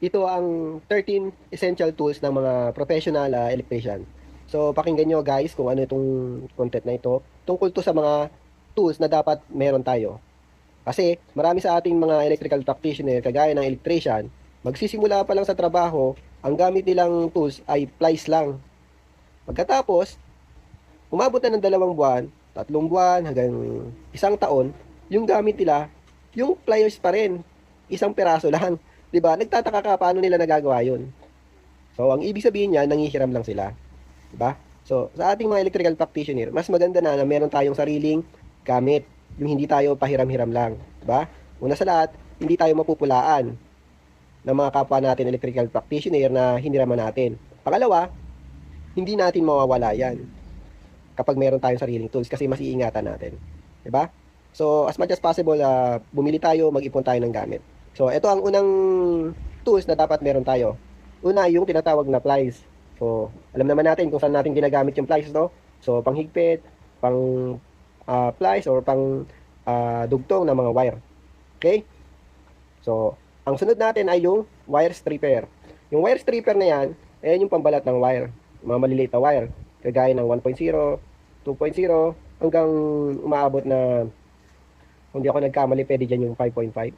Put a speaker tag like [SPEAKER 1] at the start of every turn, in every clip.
[SPEAKER 1] Ito ang 13 essential tools ng mga professional electrician. So, pakinggan nyo guys kung ano itong content na ito. Tungkol to sa mga tools na dapat meron tayo. Kasi marami sa ating mga electrical practitioner, kagaya ng electrician, magsisimula pa lang sa trabaho, ang gamit nilang tools ay plies lang. Pagkatapos, umabot na ng 2 buwan, 3 buwan, hanggang 1 taon, yung gamit nila, yung pliers pa rin. Isang piraso lang. 'Di ba? Nagtataka ka paano nila nagagawa 'yun. So, ang ibig sabihin niya, nanghihiram lang sila. 'Di ba? So, sa ating mga electrical practitioner, mas maganda na meron tayong sariling gamit. Yung hindi tayo pahiram-hiram lang. 'Di ba? Una sa lahat, hindi tayo mapupulaan ng mga kapwa natin electrical practitioner na hiniraman natin. Pangalawa, hindi natin mawawala yan kapag meron tayong sariling tools kasi mas iingatan natin. 'Di ba? So, as much as possible, bumili tayo, mag-ipon tayo ng gamit. So, ito ang unang tools na dapat meron tayo. Una, yung tinatawag na plies. So, alam naman natin kung saan natin ginagamit yung plies, no? So, panghigpit, pang plies, or pang dugtong ng mga wire. Okay? So, ang sunod natin ay yung wire stripper. Yung wire stripper na yan, ayan yung pambalat ng wire. Mga maliliit na wire. Kagaya ng 1.0, 2.0, hanggang umaabot na, kung di ako nagkamali, pwede dyan yung 5.5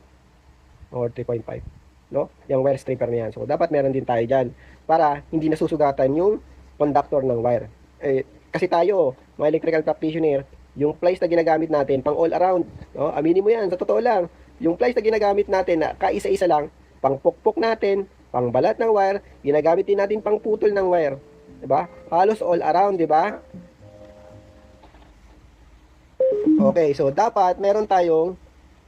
[SPEAKER 1] or 3.5. No? Yung wire stripper na yan. So, dapat meron din tayo dyan para hindi nasusugatan yung conductor ng wire. Kasi tayo, mga electrical practitioner, yung plies na ginagamit natin, pang all around. No? Aminin mo yan, sa totoo lang. Yung plies na ginagamit natin, na kaisa-isa lang, pang pukpok natin, pang balat ng wire, ginagamit din natin pang putol ng wire. Diba? Halos all around, diba? Okay, so dapat meron tayong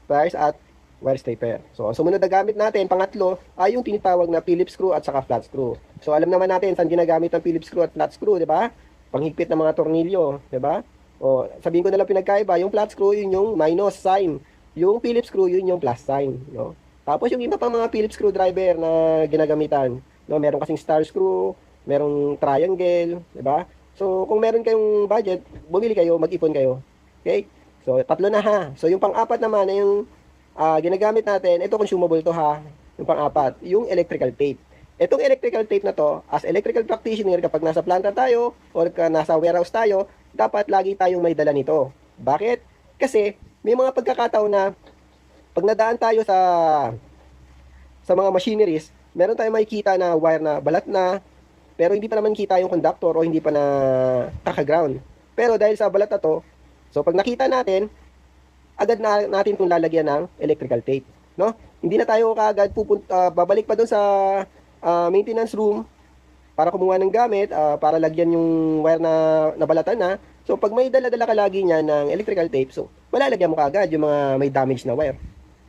[SPEAKER 1] pliers at wire stripper. So, ang sumunod na gamit natin, pangatlo, ay yung tinitawag na Phillips screw at saka flat screw. So, alam naman natin saan ginagamit ang Phillips screw at flat screw, di ba? Panghigpit ng mga tornilyo, di ba? O, sabihin ko na lang pinagkaiba, yung flat screw, yun yung minus sign. Yung Phillips screw, yun yung plus sign, no? Tapos, yung iba pang mga Phillips screwdriver na ginagamitan, no? Meron kasing star screw, merong triangle, di ba? So, kung meron kayong budget, bumili kayo, mag-ipon kayo. Okay? So, tatlo na ha. So, yung pang-apat naman ay yung ginagamit natin, ito consumable to ha, yung pang-apat, yung electrical tape. Itong electrical tape na to, as electrical practitioner, kapag nasa planta tayo, or nasa warehouse tayo, dapat lagi tayong may dala nito. Bakit? Kasi, may mga pagkakataon na, pag nadaan tayo sa mga machineries, meron tayong makikita na wire na balat na, pero hindi pa naman kita yung conductor o hindi pa na kaka-ground. Pero dahil sa balat na to, so pag nakita natin, agad na natin itong lalagyan ng electrical tape, no? Hindi na tayo kaagad babalik pa doon sa maintenance room para kumuha ng gamit, para lagyan yung wire na nabalatan na. So, pag may dala-dala ka lagi niya ng electrical tape, so, malalagyan mo kaagad yung mga may damage na wire,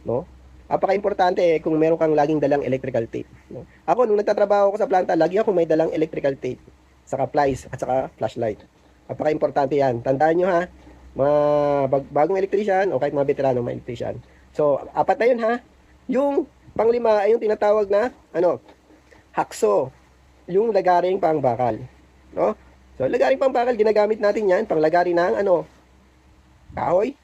[SPEAKER 1] no? Apaka-importante kung meron kang laging dalang electrical tape, no? Ako, nung nagtatrabaho ako sa planta, lagi ako may dalang electrical tape, saka plies, at saka flashlight. Apaka-importante yan. Tandaan nyo ha, mga bagong electrician o kahit mga veteranong mga electrician. So, apat na yun ha. Yung panglima ay yung tinatawag na hakso. Yung lagaring pangbakal. No? So, lagaring pangbakal, ginagamit natin yan pang lagaring ng kahoy.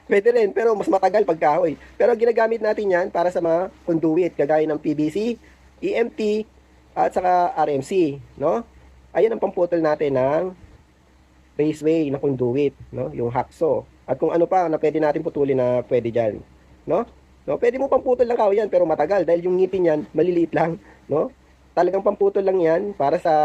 [SPEAKER 1] Pwede rin, pero mas matagal pag kahoy. Pero ginagamit natin yan para sa mga conduit, kagaya ng PVC, EMT, at saka RMC. No? Ayan ang pamputol natin ng raceway na conduit, no? Yung hakso. At kung ano pa na pwede natin putulin na pwede diyan, no? No, pwede mo pamputol lang kahoy yan pero matagal dahil yung ngipin niyan maliliit lang, no? Talagang pamputol lang yan para sa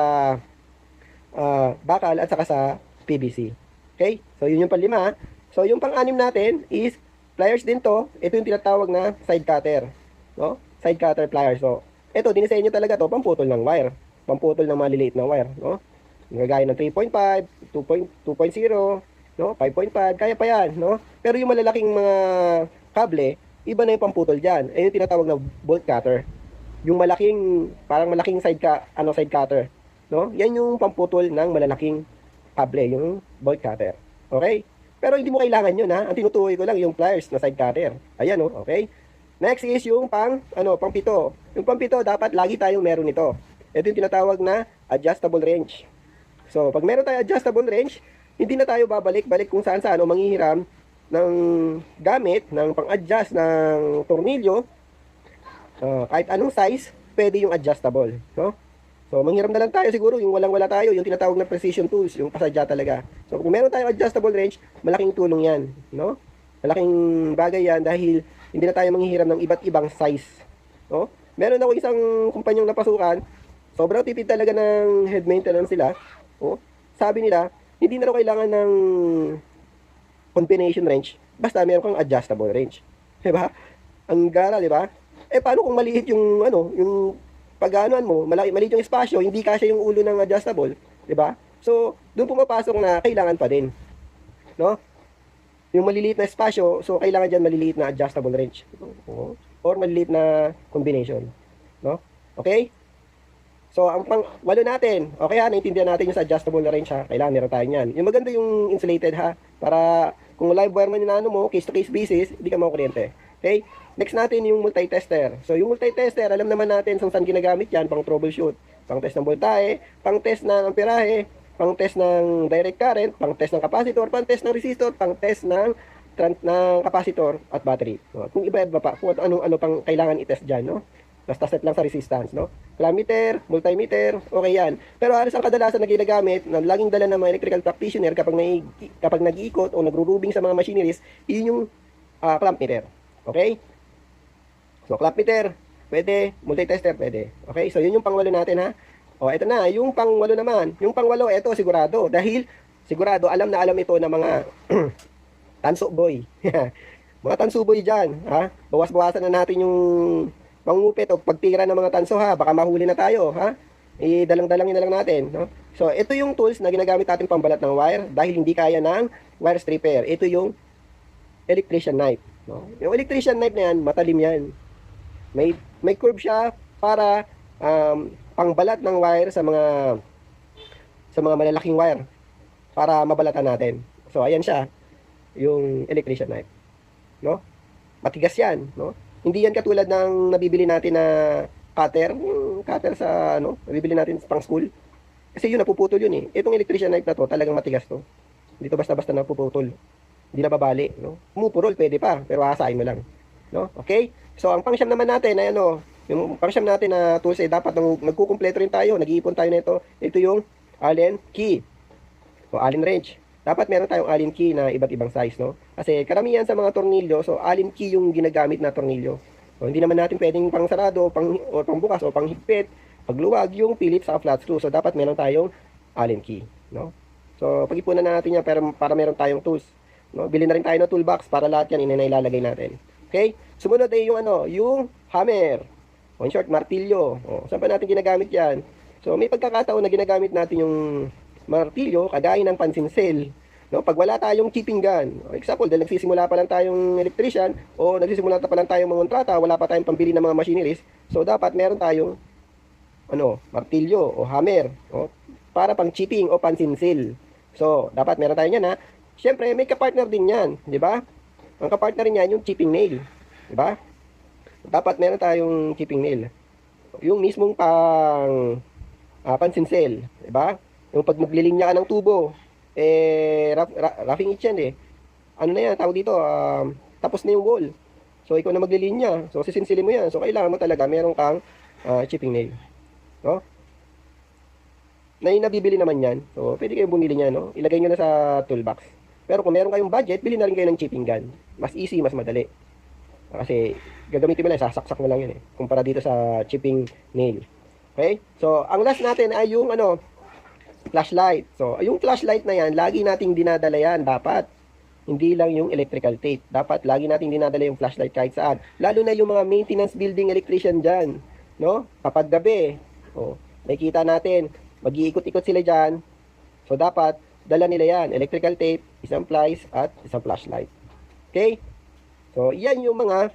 [SPEAKER 1] bakal at saka sa PVC. Okay? So yun yung panlima. So yung pang-anim natin is pliers din to. Ito yung tinatawag na side cutter, no? Side cutter pliers. So ito dinisenyo talaga to pamputol ng wire, pamputol ng maliliit na wire, no? Gaya ng 3.5, 2.0, no? 5.5, kaya pa yan, no? Pero yung malalaking mga kable, iba na yung pamputol diyan. Ayun yung tinatawag na bolt cutter. Yung malaking, parang malaking side cutter, no? Yan yung pamputol ng malalaking kable, yung bolt cutter. Okay? Pero hindi mo kailangan yun ha. Ang tinutukoy ko lang yung pliers na side cutter. Ayan oh, okay? Next is yung pang-pito. Yung pang-pito dapat lagi tayong meron nito. Ito yung tinatawag na adjustable wrench. So, pag meron tayo adjustable wrench, hindi na tayo babalik-balik kung saan-saan o manghihiram ng gamit, ng pang-adjust ng tornilyo Kahit anong size, pwede yung adjustable, no? So, manghiram na lang tayo siguro, yung walang-wala tayo, yung tinatawag na precision tools, yung pasadya talaga. So, kung meron tayong adjustable wrench, malaking tulong yan, no? Malaking bagay yan dahil hindi na tayo manghihiram ng iba't ibang size, no? Meron ako isang kumpanyang napasukan, sobrang tipid talaga ng head maintenance sila. Oh, sabi nila, hindi na raw kailangan ng combination wrench, basta meron kang adjustable wrench. 'Di ba? Ang gara, 'di ba? Paano kung maliit yung ano, yung paganoan mo, maliit yung espasyo, hindi kasya yung ulo ng adjustable, 'di ba? So, doon pumapasok na kailangan pa din, no? Yung maliliit na espasyo, so kailangan diyan maliliit na adjustable wrench. Or maliliit na combination, no? Okay? So, ang pang-walo natin, okay ha, naintindihan natin yung sa adjustable na wrench ha, kailangan meron tayo niyan. Yung maganda yung insulated ha, para kung live wire man yung ano mo, case to case basis, hindi ka makukuryente. Okay? Next natin yung multi-tester. So, yung multi-tester, alam naman natin kung saan ginagamit yan, pang troubleshoot, pang test ng voltahe, pang test ng amperahe, pang test ng direct current, pang test ng capacitor, pang test ng resistor, pang test ng capacitor at battery. So, kung iba-iba pa, kung ano pang kailangan i-test dyan, no? Basta set lang sa resistance, no? Clammeter, multimeter, okay yan. Pero halos ang kadalasan na ginagamit, na laging dala ng mga electrical practitioner kapag nag-iikot o nagro-rubing sa mga machineries, yun yung clamp meter. Okay? So, clamp meter, pwede. Multi-tester, pwede. Okay? So, yun yung pangwalo natin, ha? O, eto na. Yung pangwalo naman. Yung pangwalo, eto, sigurado. Dahil, sigurado, alam na alam ito ng mga tanso boy. Mga tanso boy dyan, ha? Bawas-bawasan na natin yung mangupit o pagtira ng mga tanso ha, baka mahuli na tayo ha. Dalang-dalangin na lang natin, no? So, ito yung tools na ginagamit natin pambalat ng wire dahil hindi kaya ng wire stripper. Ito yung electrician knife, no? Yung electrician knife na yan, matalim yan. May curve siya para pangbalat ng wire sa mga malalaking wire para mabalatan natin. So, ayan siya, yung electrician knife, no? Matigas yan, no? Hindi yan katulad ng nabibili natin na cutter, yung cutter sa nabibili natin pang school. Kasi yun napuputol yun eh. Itong electrician knife na to, talagang matigas to. Dito basta-basta napuputol. Hindi na babali, no? Pumupurol pwede pa, pero hasain mo lang, no? Okay? So ang pangsyam naman natin ay yung pangsyam natin na tools ay dapat nagkukumpleto rin tayo, nag-iipon tayo nito. Ito yung Allen key. O Allen wrench. Dapat meron tayong Allen key na iba't ibang size, no? Kasi karamihan sa mga tornilyo, so Allen key yung ginagamit na tornilyo. So hindi naman natin pwedeng pang sarado, o pang bukas o pang higpit, pagluwag yung Phillips sa flat screw. So dapat meron tayong Allen key, no? So pag-ipunan natin yan para meron tayong tools, no? Bili na rin tayo ng toolbox para lahat yan inailalagay natin. Okay? Sumunod ay yung hammer. O in short, martilyo. O, saan pa natin ginagamit yan? So may pagkakataon na ginagamit natin yung martilyo kagaya ng pansinsel, no? Pag wala tayong chipping gun, example, dahil nagsisimula pa lang tayong electrician o nagsisimula pa lang tayong mangontrata, wala pa tayong pambili ng mga machineries, so dapat meron tayong martilyo o hammer, no? Para pang chipping o pansinsel. So dapat meron tayo niyan ha. Siyempre may kapartner din yan, di ba? Ang kapartner niyan yung chipping nail, di ba? Dapat meron tayong chipping nail, yung mismong pansinsel, di ba? Yung pag maglilinya ka ng tubo, roughing it yan eh. Ano na yan, tawag dito, tapos na yung wall. So, ikaw na maglilinya. So, sisinsilin mo yan. So, kailangan mo talaga, meron kang chipping nail. No? Nabibili naman yan. So, pwede kayong bumili niyan, no? Ilagay nyo na sa toolbox. Pero kung meron kayong budget, bili na rin kayo ng chipping gun. Mas easy, mas madali. Kasi, gagamitin mo lang, sasaksak mo lang yan eh. Kumpara dito sa chipping nail. Okay? So, ang last natin ay yung flashlight. So, yung flashlight na yan, lagi nating dinadala yan, dapat. Hindi lang yung electrical tape. Dapat lagi nating dinadala yung flashlight kahit saan. Lalo na yung mga maintenance building electrician dyan, no? Kapag gabi, nakikita natin, mag-iikot-ikot sila dyan. So, dapat, dala nila yan. Electrical tape, isang plies, at isang flashlight. Okay? So, yan yung mga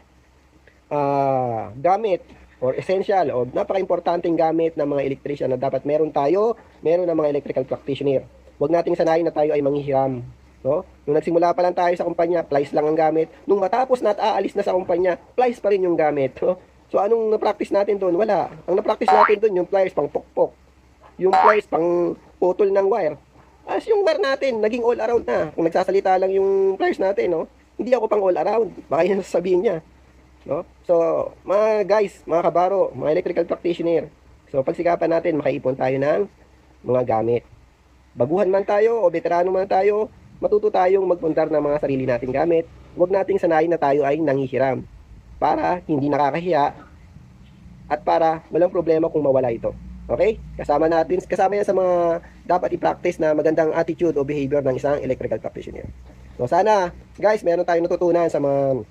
[SPEAKER 1] gamit or essential o napaka-importanting gamit ng mga electrician na dapat meron ng mga electrical practitioner. Huwag nating sanayin na tayo ay manghihiram, no? Nung nagsimula pa lang tayo sa kumpanya, plies lang ang gamit. Nung matapos na at aalis na sa kumpanya, plies pa rin yung gamit, no? So anong na-practice natin doon? Wala. Ang na-practice natin doon yung plies pang pokpok. Yung plies pang putol ng wire. As yung wire natin, naging all around na. Kung nagsasalita lang yung plies natin, no? Hindi ako pang all around. Baka yan sasabihin niya. no? So, mga guys, mga kabaro, mga electrical practitioner, so pagsikapan natin makaipon tayo ng mga gamit. Baguhan man tayo o veterano man tayo, matuto tayong magpundar ng mga sarili nating gamit. Huwag nating sanayin na tayo ay nanghihiram para hindi nakakahiya at para walang problema kung mawala ito. Okay? Kasama yan sa mga dapat i-practice na magandang attitude o behavior ng isang electrical practitioner. So sana, guys, meron tayong natutunan sa mga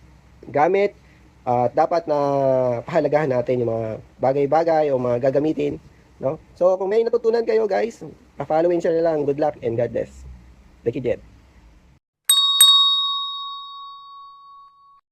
[SPEAKER 1] gamit at dapat na pahalagahan natin yung mga bagay-bagay o mga gagamitin, no? So kung may natutunan kayo, guys, pa-followin siya lang. Good luck and God bless. Thank you, Jed.